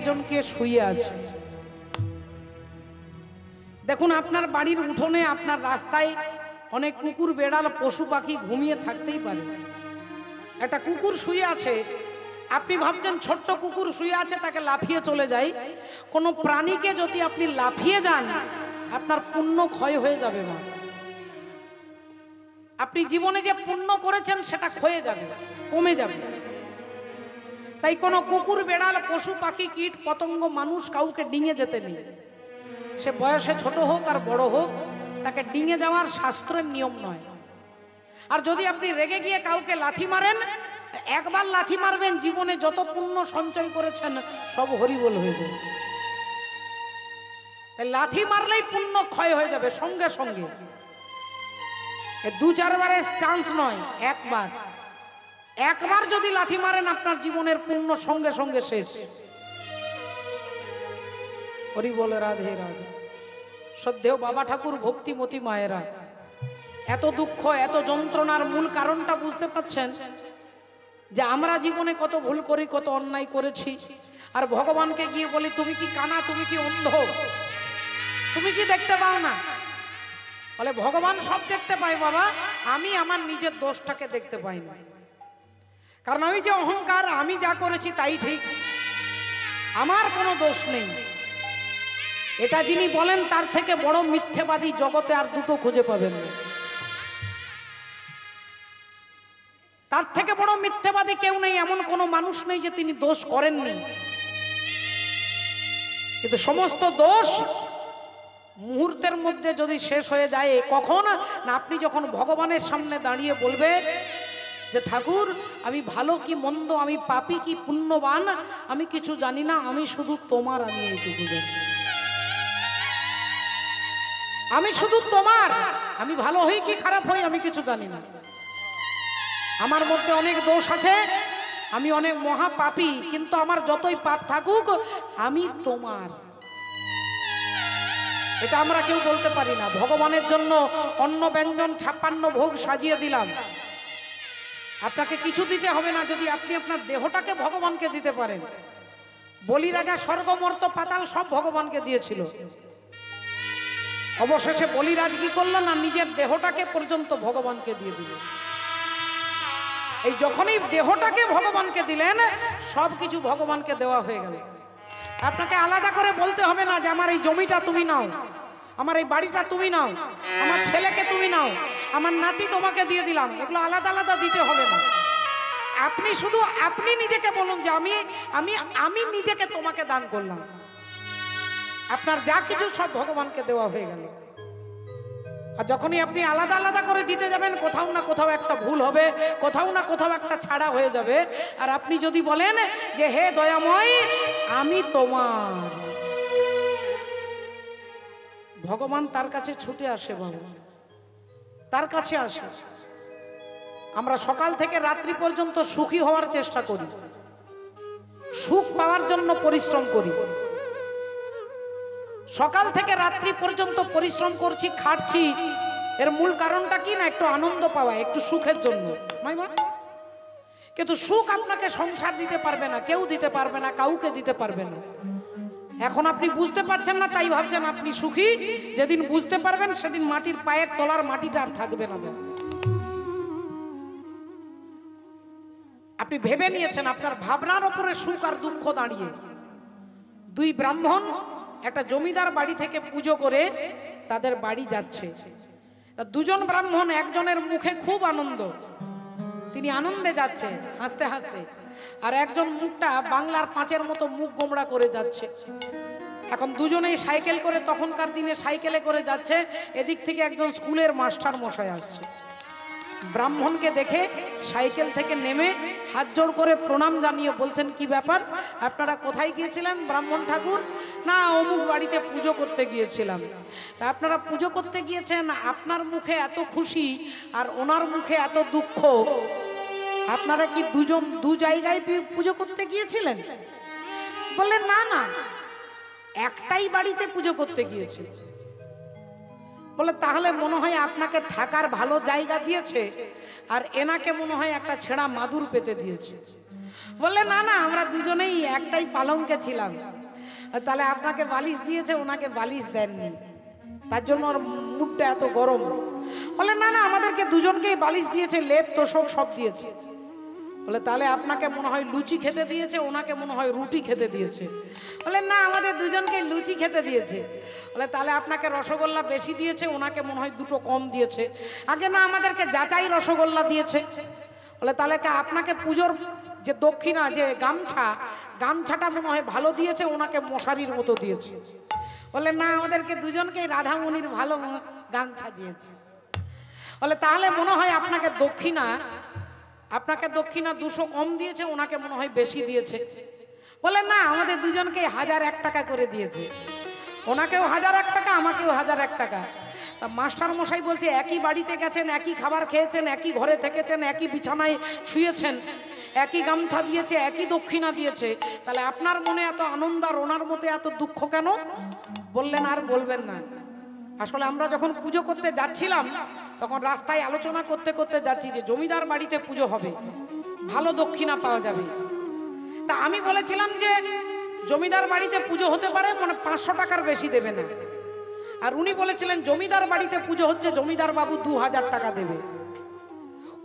একজনকে শুয়ে আছে। দেখুন আপনার বাড়ির উঠোনে, আপনার রাস্তায় অনেক কুকুর, বেড়াল, পশু পাখি ঘুমিয়ে থাকতেই পারে। একটা কুকুর শুয়ে আছে, আপনি ভাবছেন ছোট্ট কুকুর শুয়ে আছে, তাকে লাফিয়ে চলে যায়। কোনো প্রাণীকে যদি আপনি লাফিয়ে যান, আপনার পুণ্য ক্ষয় হয়ে যাবে না। আপনি জীবনে যে পুণ্য করেছেন সেটা ক্ষয়ে যাবে, কমে যাবে। তাই কোনো কুকুর, বেড়াল, পশু পাখি, কীট পতঙ্গ, মানুষ কাউকে ডিঙে যেতে নেই। সে বয়সে ছোট হোক আর বড় হোক, তাকে ডিঙে যাওয়ার শাস্ত্রের নিয়ম নয়। আর যদি আপনি রেগে গিয়ে কাউকে লাথি মারেন, একবার লাথি মারবেন, জীবনে যত পুণ্য সঞ্চয় করেছেন সব হরিবোল হয়ে যাবে। তাই লাথি মারলেই পুণ্য ক্ষয় হয়ে যাবে সঙ্গে সঙ্গে। দু চারবারের চান্স নয়, একবার। একবার যদি লাথি মারেন, আপনার জীবনের পুণ্য সঙ্গে সঙ্গে শেষ। হরি বলে রাধে রাধে। শ্রদ্ধেয় বাবা ঠাকুর, ভক্তিমতী মায়েরা, এত দুঃখ, এত যন্ত্রণার মূল কারণটা বুঝতে পাচ্ছেন? যে আমরা জীবনে কত ভুল করি, কত অন্যায় করেছি, আর ভগবানকে গিয়ে বলি তুমি কি কানা, তুমি কি অন্ধ, তুমি কি দেখতে পাও না? বলে ভগবান সব দেখতে পাই বাবা, আমি আমার নিজের দোষটাকে দেখতে পাই না। কারণ আমি যে অহংকার, আমি যা করেছি তাই ঠিক, আমার কোনো দোষ নেই। এটা যিনি বলেন তার থেকে বড় মিথ্যেবাদী জগতে আর দুটো খুঁজে পাবেন না। তার থেকে বড় মিথ্যেবাদী কেউ নেই, এমন কোনো মানুষ নেই যে তিনি দোষ করেননি। কিন্তু সমস্ত দোষ মুহূর্তের মধ্যে যদি শেষ হয়ে যায়, কখন না আপনি যখন ভগবানের সামনে দাঁড়িয়ে বলবে যে ঠাকুর আমি ভালো কি মন্দ, আমি পাপী কি পুণ্যবান, আমি কিছু জানি না, আমি শুধু তোমার, আমি এইটুকু জানি, আমি শুধু তোমার, আমি ভালো হই কি খারাপ হই আমি কিছু জানি না, আমার মধ্যে অনেক দোষ আছে, আমি অনেক মহা পাপী, কিন্তু আমার যতই পাপ থাকুক আমি তোমার। এটা আমরা কেউ বলতে পারি না। ভগবানের জন্য অন্ন ব্যঞ্জন 56 ভোগ সাজিয়ে দিলাম, আপনাকে কিছু দিতে হবে না যদি আপনি আপনার দেহটাকে ভগবানকে দিতে পারেন। বলি রাজা স্বর্গ মর্ত পাতাল সব ভগবানকে দিয়েছিল, অবশেষে বলিরাজ কি করলো না, নিজের দেহটাকে পর্যন্ত ভগবানকে দিয়ে দিল। এই যখনই দেহটাকে ভগবানকে দিলেন, সবকিছু ভগবানকে দেওয়া হয়ে গেল। আপনাকে আলাদা করে বলতে হবে না যে আমার এই জমিটা তুমি নাও, আমার এই বাড়িটা তুমি নাও, আমার ছেলেকে তুমি নাও, আমার নাতি তোমাকে দিয়ে দিলাম, এগুলো আলাদা আলাদা দিতে হবে না। আপনি শুধু আপনি নিজেকে বলুন যে আমি আমি আমি নিজেকে তোমাকে দান করলাম, আপনার যা কিছু সব ভগবানকে দেওয়া হয়ে গেল। আর যখনই আপনি আলাদা আলাদা করে দিতে যাবেন, কোথাও না কোথাও একটা ভুল হবে, কোথাও না কোথাও একটা ছাড়া হয়ে যাবে। আর আপনি যদি বলেন যে হে দয়াময় আমি তোমার, ভগবান তার কাছে ছুটে আসে, বাবা তার কাছে আসে। আমরা সকাল থেকে রাত্রি পর্যন্ত সুখী হওয়ার চেষ্টা করি, সুখ পাওয়ার জন্য পরিশ্রম করি, সকাল থেকে রাত্রি পর্যন্ত পরিশ্রম করছি, খাটছি, এর মূল কারণটা কি না, একটু আনন্দ পাওয়া, একটু সুখের জন্য। কিন্তু সুখ আপনাকে সংসার দিতে পারবে না, কেউ দিতে পারবে না, কাউকে দিতে পারবে না। এখন আপনি বুঝতে পারছেন না, তাই ভাবছেন আপনি সুখী। যেদিন বুঝতে পারবেন সেদিন মাটির পায়ের তলার মাটিটা আর থাকবে না। আপনি ভেবে নিয়েছেন আপনার ভাবনার উপরে সুখ আর দুঃখ দাঁড়িয়ে। দুই ব্রাহ্মণ একটা জমিদার বাড়ি থেকে পুজো করে তাদের বাড়ি যাচ্ছে। দুজন ব্রাহ্মণ, একজনের মুখে খুব আনন্দ, তিনি আনন্দে যাচ্ছে হাসতে হাসতে, আর একজন মুখটা বাংলার পাঁচের মতো মুখ গোমড়া করে যাচ্ছে। এখন দুজনেই সাইকেল করে, তখনকার দিনে সাইকেলে করে যাচ্ছে। এদিক থেকে একজন স্কুলের মাস্টার মশাই আসছে। ব্রাহ্মণকে দেখে সাইকেল থেকে নেমে হাত জোড় করে প্রণাম জানিয়ে বলছেন কি ব্যাপার, আপনারা কোথায় গিয়েছিলেন ব্রাহ্মণ ঠাকুর? না অমুক বাড়িতে পুজো করতে গিয়েছিলাম। তা আপনারা পুজো করতে গিয়েছেন, আপনার মুখে এত খুশি আর ওনার মুখে এত দুঃখ, আপনারা কি দুজন দু জায়গায় পুজো করতে গিয়েছিলেন? বললেন না না, একটাই বাড়িতে পুজো করতে গিয়েছি। বলে তাহলে মনে হয় আপনাকে থাকার ভালো জায়গা দিয়েছে, আর এনাকে মনে হয় একটা ছেঁড়া মাদুর পেতে দিয়েছে। বললে না না, আমরা দুজনেই একটাই পালঙ্কে ছিলাম। তাহলে আপনাকে বালিশ দিয়েছে, ওনাকে বালিশ দেননি, তার জন্য ওর মুডটা এত গরম। বলে না না, আমাদেরকে দুজনকেই বালিশ দিয়েছে, লেপ তোষক সব দিয়েছে। বলে তাহলে আপনাকে মনে হয় লুচি খেতে দিয়েছে, ওনাকে মনে হয় রুটি খেতে দিয়েছে। বলে না, আমাদের দুজনকে লুচি খেতে দিয়েছে। বলে তাহলে আপনাকে রসগোল্লা বেশি দিয়েছে, ওনাকে মনে হয় দুটো কম দিয়েছে। আগে না, আমাদেরকে যাচাই রসগোল্লা দিয়েছে। বলে তাহলে আপনাকে পুজোর যে দক্ষিণা, যে গামছাটা মনে হয় ভালো দিয়েছে, ওনাকে মশারির মতো দিয়েছে। বলে না, আমাদেরকে দুজনকেই রাধামণির ভালো গামছা দিয়েছে। বলে তাহলে মনে হয় আপনাকে দক্ষিণা 200 কম দিয়েছে, ওনাকে মনে হয় বেশি দিয়েছে। বলে না, আমাদের দুজনকে 1001 টাকা করে দিয়েছে, ওনাকেও 1001 টাকা, আমাকেও 1001 টাকা। মাস্টার মশাই বলছে, একই বাড়িতে গেছেন, একই খাবার খেয়েছেন, একই ঘরে থেকেছেন, একই বিছানায় শুয়েছেন, একই গামছা দিয়েছে, একই দক্ষিণা দিয়েছে, তাহলে আপনার মনে এত আনন্দ আর ওনার মধ্যে এত দুঃখ কেন? বললেন আর বলবেন না। আসলে আমরা যখন পুজো করতে যাচ্ছিলাম, তখন রাস্তায় আলোচনা করতে করতে যাচ্ছি যে জমিদার বাড়িতে পুজো হবে, ভালো দক্ষিণা পাওয়া যাবে। তা আমি বলেছিলাম যে জমিদার বাড়িতে পুজো হতে পারে, মানে 500 টাকার বেশি দেবে না। আর উনি বলেছিলেন জমিদার বাড়িতে পুজো হচ্ছে, জমিদার বাবু 2000 টাকা দেবে।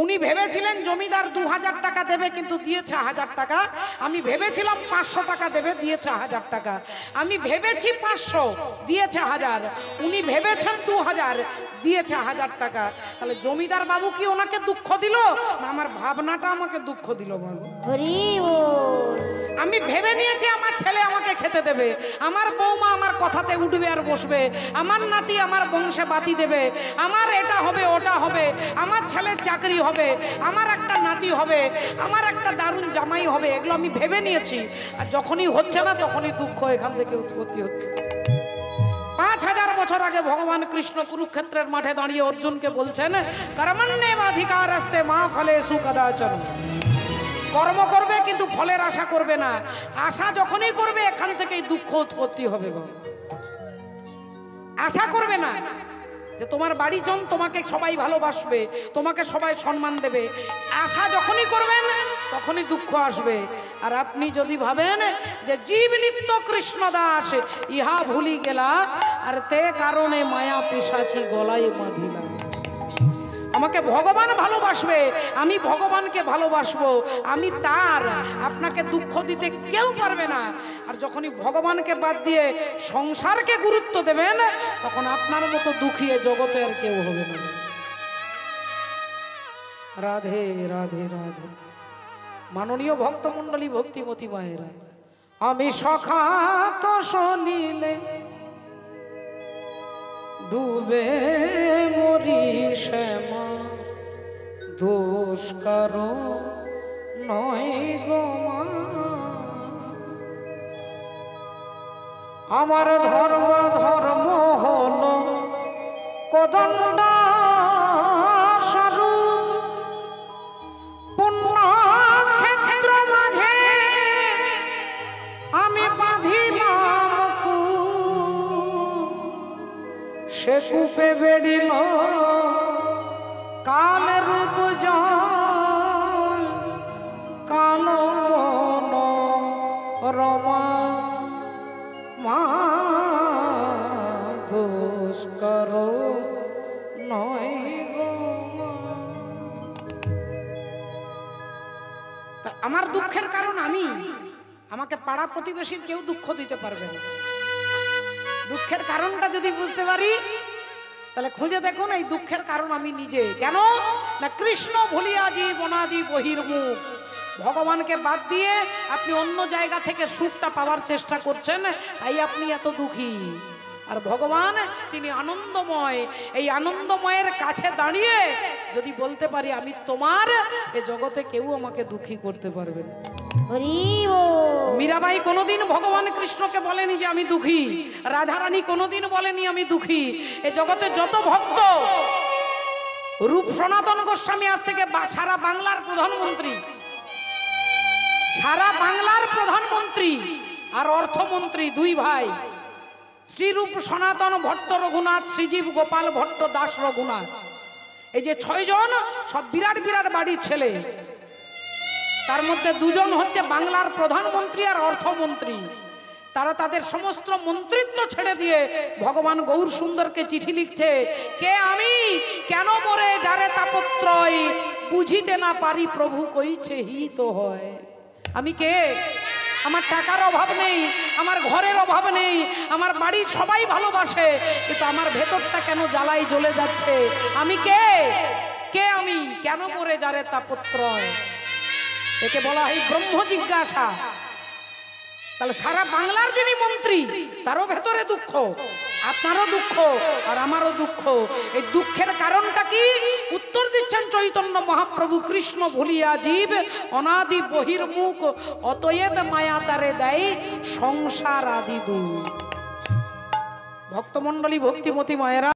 উনি ভেবেছিলেন জমিদার 2000 টাকা দেবে, কিন্তু দিয়েছে 1000 টাকা। আমি ভেবেছিলাম 500 টাকা দেবে, দিয়েছে 1000 টাকা। আমি ভেবেছি 500, দিয়েছে 1000। উনি ভেবেছেন 2000, দিয়েছে 1000 টাকা। তাহলে জমিদার বাবু কি ওনাকে দুঃখ দিল, না আমার ভাবনাটা আমাকে দুঃখ দিল? বাবু আমি ভেবে নিয়েছি আমার ছেলে আমাকে খেতে দেবে, আমার বৌমা আমার কথাতে উঠবে আর বসবে, আমার নাতি আমার বংশে বাতি দেবে, আমার এটা হবে ওটা হবে, আমার ছেলের চাকরি হবে, আমার একটা নাতি হবে, আমার একটা দারুণ জামাই হবে, এগুলো আমি ভেবে নিয়েছি। আর যখনই হচ্ছে না, তখনই দুঃখ এখান থেকে উৎপত্তি হচ্ছে। 5000 বছর আগে ভগবান কৃষ্ণ কুরুক্ষেত্রের মাঠে দাঁড়িয়ে অর্জুনকে বলছেন, কর্মণ্যেবাধিকারস্তে মা ফলেষু কদাচন। কর্ম করবে কিন্তু ফলের আশা করবে না। আশা যখনই করবে, এখান থেকেই দুঃখ উৎপত্তি হবে। আশা করবে না যে তোমার বাড়িজন তোমাকে সবাই ভালোবাসবে, তোমাকে সবাই সম্মান দেবে। আশা যখনই করবেন, তখনই দুঃখ আসবে। আর আপনি যদি ভাবেন যে জীব নিত্য কৃষ্ণ দাস, ইহা ভুলি গেলা, আর তে কারণে মায়া পিশাচি গলায় বাঁধিলা। আমাকে ভগবান ভালোবাসবে, আমি ভগবানকে ভালোবাসবো, আমি তার, আপনাকে দুঃখ দিতে কেউ পারবে না। আর যখনই ভগবানকে বাদ দিয়ে সংসারকে গুরুত্ব দেবেন, তখন আপনার মতো দুঃখী এ জগতে আর কেউ হবে না। রাধে রাধে রাধে। মাননীয় ভক্তমণ্ডলী, ভক্তিমতী মায়েরা, আমি সখা তো শনিলে ডুবে মরি শ্যামা, দোষ কারো নয় গো মা। আমার ধর্ম হলো কোদণ্ড স্বরূপ, পুণ্য ক্ষেত্র মাঝে আমি বাঁধিলাম সে কূপে বেড়িল কাল রূপ জল, কালো রমা মা, দোষ করো নয় গো মা। আমার দুঃখের কারণ আমি, আমাকে পাড়া প্রতিবেশীর কেউ দুঃখ দিতে পারবে না। দুঃখের কারণটা যদি বুঝতে পারি, তাহলে খুঁজে দেখুন এই দুঃখের কারণ আমি নিজে। কেন না, কৃষ্ণ ভুলিয়া জীবনাদি বহির্মুখ। ভগবানকে বাদ দিয়ে আপনি অন্য জায়গা থেকে সুখটা পাওয়ার চেষ্টা করছেন, তাই আপনি এত দুঃখী। আর ভগবান তিনি আনন্দময়। এই আনন্দময়ের কাছে দাঁড়িয়ে যদি বলতে পারি আমি তোমার, এ জগতে কেউ আমাকে দুঃখী করতে পারবে না। মীরাবাই কোনোদিন ভগবান কৃষ্ণকে বলেনি যে আমি দুঃখী, রাধারানী কোনোদিন বলেনি আমি দুঃখী। এ জগতে যত ভক্ত, রূপ সনাতন গোস্বামী আজ থেকে সারা বাংলার প্রধানমন্ত্রী, সারা বাংলার প্রধানমন্ত্রী আর অর্থমন্ত্রী, দুই ভাই। শ্রীরূপ সনাতন ভট্ট রঘুনাথ, শ্রীজীব গোপাল ভট্ট দাস রঘুনাথ, এই যে 6 জন সব বিরাট বিরাট বাড়ির ছেলে। তার মধ্যে 2 জন হচ্ছে বাংলার প্রধানমন্ত্রী আর অর্থমন্ত্রী। তারা তাদের সমস্ত মন্ত্রিত্ব ছেড়ে দিয়ে ভগবান গৌর সুন্দরকে চিঠি লিখছে, কে আমি, কেন মোরে যারে তাপত্রয়, বুঝিতে না পারি প্রভু কইছে হিত হয়। আমি কে? আমার টাকার অভাব নেই, আমার ঘরের অভাব নেই, আমার বাড়ি সবাই ভালোবাসে, কিন্তু আমার ভেতরটা কেন জ্বালাই জ্বলে যাচ্ছে। আমি কে? কে আমি, কেন মোরে যারে তাপত্রয়? একে বলা হয় ব্রহ্ম জিজ্ঞাসা। তাহলে সারা বাংলার যিনি মন্ত্রী, তারও ভেতরে দুঃখ, আপনারও দুঃখ আর আমারও দুঃখ। এই দুঃখের কারণটা কি? উত্তর দিচ্ছেন চৈতন্য মহাপ্রভু, কৃষ্ণ ভুলিয়া জীব অনাদি বহির্মুখ, অতএব মায়া তারে দেয় সংসার আদি দূর। ভক্তমণ্ডলী, ভক্তিমতী মায়েরা,